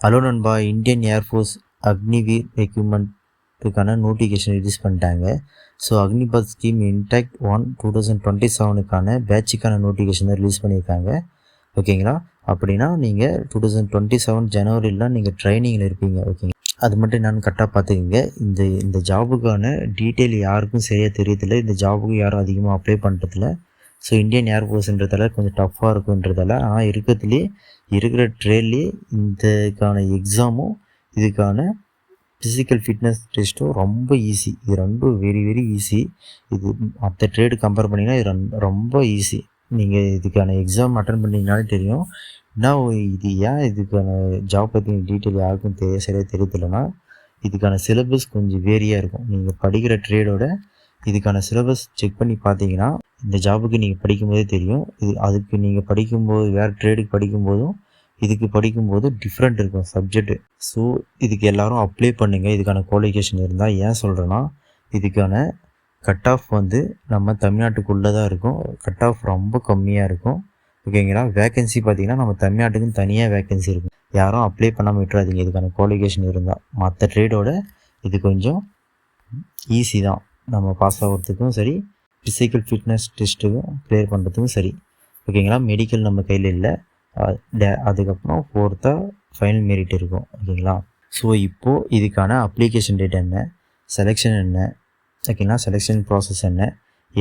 Hello நண்பா, Indian air force Agniveer ரெக்ரூட்மெண்ட்டுக்கான notification release பண்ணிட்டாங்க. ஸோ அக்னிபத் ஸ்கீம் இன்டெக்ட் 2027க்கான பேட்சுக்கான நோட்டிஃபிகேஷன் தான் ரிலீஸ் பண்ணியிருக்காங்க. ஓகேங்களா? அப்படின்னா நீங்கள் 2027 ஜனவரிலாம் நீங்கள் ட்ரைனிங்கில் இருப்பீங்க. ஓகேங்க, அது மட்டும் என்னன்னு கரெக்டாக பார்த்துக்கிங்க. இந்த ஜாபுக்கான டீட்டெயில் யாருக்கும் சரியாக தெரியதில்லை. இந்த ஜாபுக்கு யாரும் அதிகமாக அப்ளை பண்ணுறதில்ல. ஸோ இந்தியன் ஏர்ஃபோர்ஸ்ன்றதால கொஞ்சம் டஃப்பாக இருக்குன்றதால, ஆனால் இருக்கிற ட்ரேட்லேயே இதுக்கான எக்ஸாமும் இதுக்கான ஃபிசிக்கல் ஃபிட்னஸ் டெஸ்ட்டும் ரொம்ப ஈஸி. இது ரெண்டும் வெரி வெரி ஈஸி. இது மற்ற ட்ரேடு கம்பேர் பண்ணிங்கன்னா இது ரொம்ப ஈஸி. நீங்கள் இதுக்கான எக்ஸாம் அட்டன் பண்ணிங்கனாலே தெரியும். இது ஏன் இதுக்கான ஜாப் பற்றி டீட்டெயில் யாருக்கும் சரியாக தெரியதில்லைன்னா, இதுக்கான சிலபஸ் கொஞ்சம் வேரியாக இருக்கும். நீங்கள் படிக்கிற ட்ரேடோட இதுக்கான சிலபஸ் செக் பண்ணி பார்த்தீங்கன்னா இந்த ஜாபுக்கு நீங்கள் படிக்கும்போதே தெரியும். அதுக்கு நீங்கள் படிக்கும்போது வேறு ட்ரேடுக்கு படிக்கும்போதும் இதுக்கு படிக்கும்போது டிஃப்ரெண்ட் இருக்கும் சப்ஜெக்ட்டு. ஸோ இதுக்கு எல்லோரும் அப்ளை பண்ணுங்கள். இதுக்கான குவாலிஃபிகேஷன் இருந்தால். ஏன் சொல்கிறேன்னா, இதுக்கான கட் ஆஃப் நம்ம தமிழ்நாட்டுக்குள்ளே தான் இருக்கும். கட் ஆஃப் ரொம்ப கம்மியாக இருக்கும். ஓகேங்களா? வேக்கன்சி பார்த்திங்கன்னா நம்ம தமிழ்நாட்டுக்குன்னு தனியாக வேக்கன்சி இருக்கும். யாரும் அப்ளை பண்ணாமல் விட்டுறாதீங்க. இதுக்கான குவாலிஃபிகேஷன் இருந்தால். மற்ற ட்ரேடோட இது கொஞ்சம் ஈஸி தான். நம்ம பாஸ் ஆகிறதுக்கும் சரி, ஃபிசிக்கல் ஃபிட்னஸ் டெஸ்ட்டுக்கும் கிளியர் பண்ணுறதுக்கும் சரி. ஓகேங்களா? மெடிக்கல் நம்ம கையில் இல்லை. அதுக்கப்புறம் 4th ஃபைனல் மெரிட் இருக்கும். ஓகேங்களா? ஸோ இப்போது இதுக்கான அப்ளிகேஷன் டேட் என்ன, செலெக்ஷன் என்ன, ஓகேங்களா, செலெக்ஷன் ப்ராசஸ் என்ன,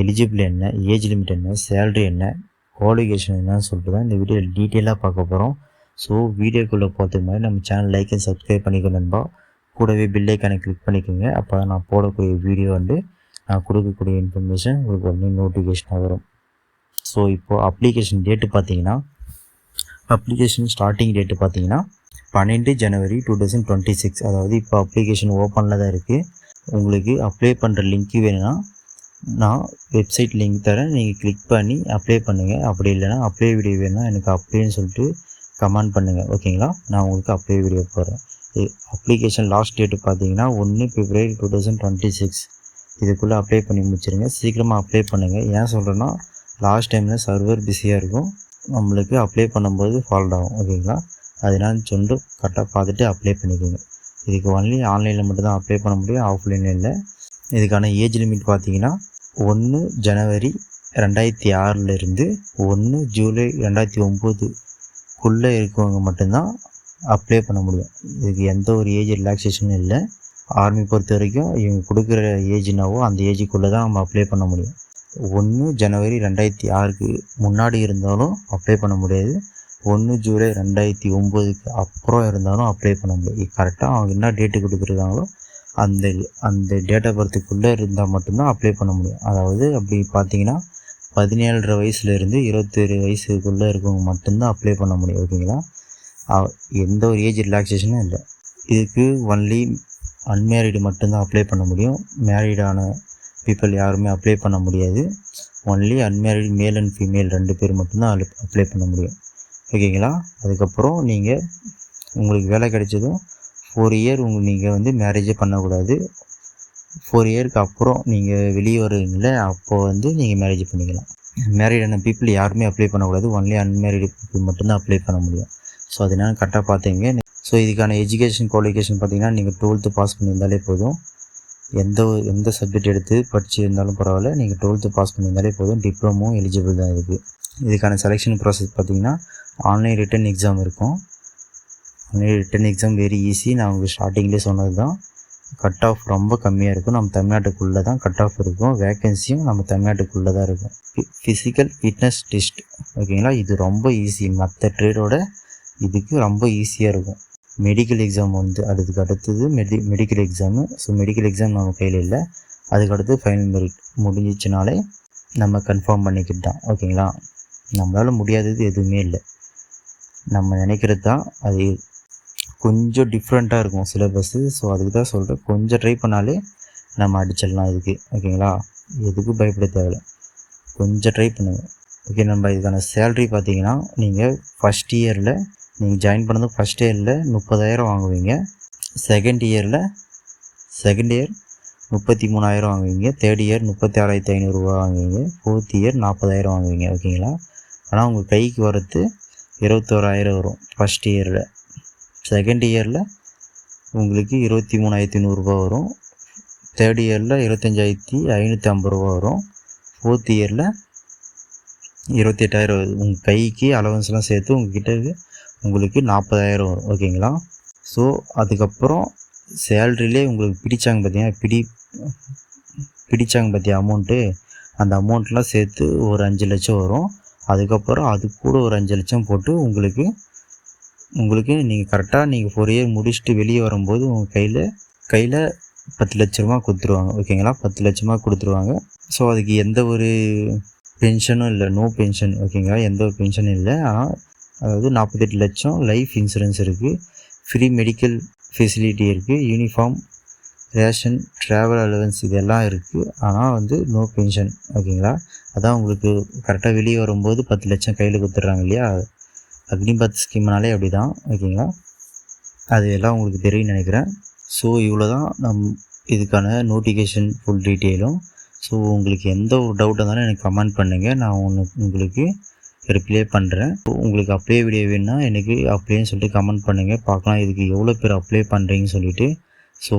எலிஜிபிள் என்ன, ஏஜ் லிமிட் என்ன, சேலரி என்ன, குவாலிஃபிகேஷன் என்னன்னு சொல்லிட்டு தான் இந்த வீடியோவில் டீட்டெயிலாக பார்க்க போகிறோம். ஸோ வீடியோக்குள்ளே போகிறதுக்கு முன்னாடி நம்ம சேனல் லைக் அண்ட் சப்ஸ்கிரைப் பண்ணிக்கணும் நண்பா. கூடவே பில் ஐக்கானை கிளிக் பண்ணிக்கோங்க. அப்போ தான் நான் போடக்கூடிய வீடியோ நான் கொடுக்கக்கூடிய இன்ஃபர்மேஷன் உங்களுக்கு உடனே நோட்டிஃபிகேஷனாக வரும். ஸோ இப்போது அப்ளிகேஷன் டேட்டு பார்த்தீங்கன்னா, அப்ளிகேஷன் ஸ்டார்டிங் டேட்டு பார்த்தீங்கன்னா 12 ஜனவரி 2026. அதாவது இப்போ அப்ளிகேஷன் ஓப்பனில் தான் இருக்குது. உங்களுக்கு அப்ளை பண்ணுற லிங்க்கு வேணும்னா நான் வெப்சைட் லிங்க் தரேன், நீங்கள் கிளிக் பண்ணி அப்ளை பண்ணுங்கள். அப்படி இல்லைனா அப்ளை வீடியோ வேணும்னா எனக்கு அப்ளைன்னு சொல்லிட்டு கமெண்ட் பண்ணுங்கள். ஓகேங்களா? நான் உங்களுக்கு அப்ளை வீடியோ போடுறேன். அப்ளிகேஷன் லாஸ்ட் டேட்டு பார்த்தீங்கன்னா 1 பிப்ரவரி 2026. இதுக்குள்ளே அப்ளை பண்ணி முடிச்சிருங்க. சீக்கிரமாக அப்ளை பண்ணுங்கள். ஏன் சொல்கிறேன்னா, லாஸ்ட் டைமில் சர்வர் பிஸியாக இருக்கும், நம்மளுக்கு அப்ளை பண்ணும்போது ஃபால்ட் ஆகும். ஓகேங்களா? அதனால சொல்லிட்டு கரெக்டாக பார்த்துட்டு அப்ளை பண்ணிக்கோங்க. இதுக்கு ஒன்லி ஆன்லைனில் மட்டும் தான் அப்ளை பண்ண முடியும், ஆஃப்லைனில் இல்லை. இதுக்கான ஏஜ் லிமிட் பார்த்தீங்கன்னா 1 ஜனவரி 2006 1 ஜூலை 2009க்குள்ளே இருக்கவங்க மட்டும்தான் அப்ளை பண்ண முடியும். இதுக்கு எந்த ஒரு ஏஜ் ரிலாக்ஸேஷனும் இல்லை. ஆர்மி பொறுத்த வரைக்கும் இவங்க கொடுக்குற ஏஜ்னாவோ அந்த ஏஜுக்குள்ளே தான் நம்ம அப்ளை பண்ண முடியும். 1 ஜனவரி 2006க்கு முன்னாடி இருந்தாலும் அப்ளை பண்ண முடியாது. 1 ஜூலை 2009க்கு அப்புறம் இருந்தாலும் அப்ளை பண்ண முடியாது. கரெக்டாக அவங்க என்ன டேட்டு கொடுத்துருக்காங்களோ அந்த டேட் ஆஃப் பர்த்துக்குள்ளே இருந்தால் மட்டும்தான் அப்ளை பண்ண முடியும். அதாவது அப்படி பார்த்தீங்கன்னா 17.5 வயசுலேருந்து 27 வயசுக்குள்ளே இருக்கவங்க மட்டும்தான் அப்ளை பண்ண முடியும். ஓகேங்களா? எந்த ஒரு ஏஜ் ரிலாக்ஸேஷனும் இல்லை. இதுக்கு ஒன்லி அன்மேரிடு மட்டும்தான் அப்ளை பண்ண முடியும். மேரிடான பீப்புள் யாருமே அப்ளை பண்ண முடியாது. Only unmarried male and female 2 பேர் மட்டும்தான் அப்ளை பண்ண முடியும். ஓகேங்களா? அதுக்கப்புறம் நீங்கள் உங்களுக்கு வேலை கிடைச்சதும் 4 இயர் நீங்கள் மேரேஜே பண்ணக்கூடாது. 4 இயருக்கு அப்புறம் நீங்கள் வெளியே வருவீங்களே, அப்போது நீங்கள் மேரேஜ் பண்ணிக்கலாம். மேரிடான பீப்புள் யாருமே அப்ளை பண்ணக்கூடாது. ஒன்லி அன்மேரிடு பீப்புள் மட்டும்தான் அப்ளை பண்ண முடியும். ஸோ அதனால் கரெக்டாக பார்த்துங்க. ஸோ இதுக்கான எஜுகேஷன் குவாலிஃபிகேஷன் பார்த்தீங்கன்னா, நீங்கள் 12th பாஸ் பண்ணியிருந்தாலே போதும். எந்த சப்ஜெக்ட் எடுத்து படிச்சிருந்தாலும் பரவாயில்ல, நீங்கள் 12th பாஸ் பண்ணியிருந்தாலே போதும். டிப்ளமோ எலிஜிபிள் தான் இதுக்கான செலெக்ஷன் ப்ராசஸ் பார்த்தீங்கன்னா, ஆன்லைன் ரிட்டன் எக்ஸாம் இருக்கும். Online written exam very easy. நான் உங்களுக்கு ஸ்டார்டிங்லேயே சொன்னது தான். கட் ஆஃப் ரொம்ப கம்மியாக இருக்கும். நம்ம தமிழ்நாட்டுக்குள்ளே தான் கட் ஆஃப் இருக்கும். வேக்கன்சியும் நம்ம தமிழ்நாட்டுக்குள்ளே தான் இருக்கும். Physical fitness test. ஓகேங்களா? இது ரொம்ப ஈஸி. மற்ற ட்ரேடோட இதுக்கு ரொம்ப ஈஸியாக இருக்கும். மெடிக்கல் எக்ஸாம் அதுக்கு அடுத்தது medical exam. So medical exam நம்ம கையில் இல்லை. அதுக்கடுத்து ஃபைனல் மெரிட் முடிஞ்சிச்சுனாலே நம்ம கன்ஃபார்ம் பண்ணிக்கிட்டு தான். ஓகேங்களா? நம்மளால் முடியாதது எதுவுமே இல்லை. நம்ம நினைக்கிறது தான். அது கொஞ்சம் டிஃப்ரெண்ட்டாக இருக்கும் சிலபஸ்ஸு. ஸோ அதுக்கு தான் சொல்கிறேன், கொஞ்சம் ட்ரை பண்ணாலே நம்ம அடிச்சிடலாம் இதுக்கு. ஓகேங்களா? எதுக்கும் பயப்பட தேவையில்லை, கொஞ்சம் ட்ரை பண்ணுங்கள். ஓகே நம்ம இதுக்கான சேல்ரி பார்த்தீங்கன்னா, நீங்கள் ஃபஸ்ட் இயரில் நீங்கள் ஜாயின் பண்ணது ஃபஸ்ட் இயரில் 30,000 வாங்குவீங்க. செகண்ட் இயர் 33,000 வாங்குவீங்க. தேர்ட் இயர் 36,500 வாங்குவீங்க. ஃபோர்த் இயர் 40,000 வாங்குவீங்க. ஓகேங்களா? ஆனால் உங்கள் கைக்கு வரது 21,000 வரும் ஃபஸ்ட் இயரில். செகண்ட் இயரில் உங்களுக்கு 23,100 வரும். தேர்ட் இயரில் 25,550 வரும். ஃபோர்த் இயரில் 28,000 வருது. உங்கள் கைக்கு அலவன்ஸ்லாம் சேர்த்து உங்கள்கிட்ட உங்களுக்கு 40,000 வரும். ஓகேங்களா? ஸோ அதுக்கப்புறம் சேல்ரிலே உங்களுக்கு பிடிச்சாங்க பார்த்தியா அமௌண்ட்டு, அந்த அமௌண்ட்லாம் சேர்த்து ஒரு 5 லட்சம் வரும். அதுக்கப்புறம் அது கூட ஒரு 5 லட்சம் போட்டு உங்களுக்கு நீங்கள் கரெக்டாக நீங்கள் 4 இயர் முடிச்சுட்டு வெளியே வரும்போது உங்கள் கையில் 10 லட்ச ரூபா கொடுத்துருவாங்க. ஓகேங்களா? 10 லட்சமாக கொடுத்துருவாங்க. ஸோ அதுக்கு எந்த ஒரு பென்ஷனும் இல்லை, நோ பென்ஷன். ஓகேங்களா? எந்த ஒரு பென்ஷனும் இல்லை. ஆனால் அதாவது 48 லட்சம் லைஃப் இன்சூரன்ஸ் இருக்குது, ஃப்ரீ மெடிக்கல் ஃபெசிலிட்டி இருக்குது, யூனிஃபார்ம், ரேஷன், ட்ராவல் அலவன்ஸ் இதெல்லாம் இருக்குது. ஆனால் நோ பென்ஷன். ஓகேங்களா? அதான் உங்களுக்கு கரெக்டாக வெளியே வரும்போது 10 லட்சம் கையில் கொடுத்துட்றாங்க இல்லையா? அக்னிபாத் ஸ்கீம்னாலே அப்படி தான். ஓகேங்களா? அது எல்லாம் உங்களுக்கு தெரியும்னு நினைக்கிறேன். ஸோ இவ்வளோ தான் இதுக்கான நோட்டிஃபிகேஷன் ஃபுல் டீட்டெயிலும். ஸோ உங்களுக்கு எந்த ஒரு டவுட்டாக இருந்தாலும் எனக்கு கமெண்ட் பண்ணுங்கள், நான் உங்களுக்கு ரிப்ளை பண்ணுறேன். உங்களுக்கு அப்ளை வீடியோ வேணுன்னா எனக்கு அப்ளைன்னு சொல்லிட்டு கமெண்ட் பண்ணுங்கள், பார்க்கலாம் இதுக்கு எவ்வளோ பேர் அப்ளை பண்ணுறீங்கன்னு சொல்லிவிட்டு. ஸோ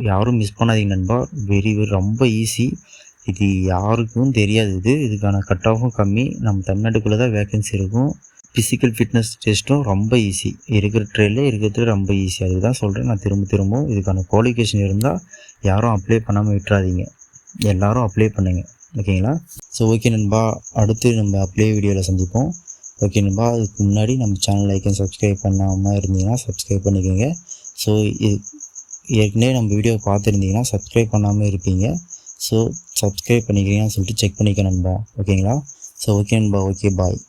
யாரும் மிஸ் பண்ணாதீங்க நண்பா. வெரி ரொம்ப ஈஸி. இது யாருக்கும் தெரியாது. இதுக்கான கட் ஆஃபும் கம்மி. நம்ம தமிழ்நாட்டுக்குள்ளே தான் வேக்கன்சி இருக்கும். ஃபிசிக்கல் ஃபிட்னஸ் டெஸ்ட்டும் ரொம்ப ஈஸி. இருக்கிறது ரொம்ப ஈஸி. அதுக்கு தான் சொல்கிறேன் நான் திரும்பவும். இதுக்கான குவாலிஃபிகேஷன் இருந்தால் யாரும் அப்ளை பண்ணாமல் விட்டுறாதீங்க, எல்லோரும் அப்ளை பண்ணுங்கள். ஓகேங்களா? ஸோ ஓகே நண்பா, அடுத்து நம்ம அப்ளை வீடியோவில் சந்திப்போம். ஓகே நண்பா, அதுக்கு முன்னாடி நம்ம சேனல் லைக் அண்ட் சப்ஸ்கிரைப் பண்ணாமல் இருந்தீங்கன்னா சப்ஸ்கிரைப் பண்ணிக்கோங்க. ஸோ ஏற்கனவே நம்ம வீடியோ பார்த்துருந்தீங்கன்னா சப்ஸ்கிரைப் பண்ணாமல் இருப்பீங்க. ஸோ சப்ஸ்கிரைப் பண்ணிக்கிறீங்கன்னு சொல்லிட்டு செக் பண்ணிக்க நண்பா. ஓகேங்களா? ஸோ ஓகே நண்பா, ஓகே பாய்.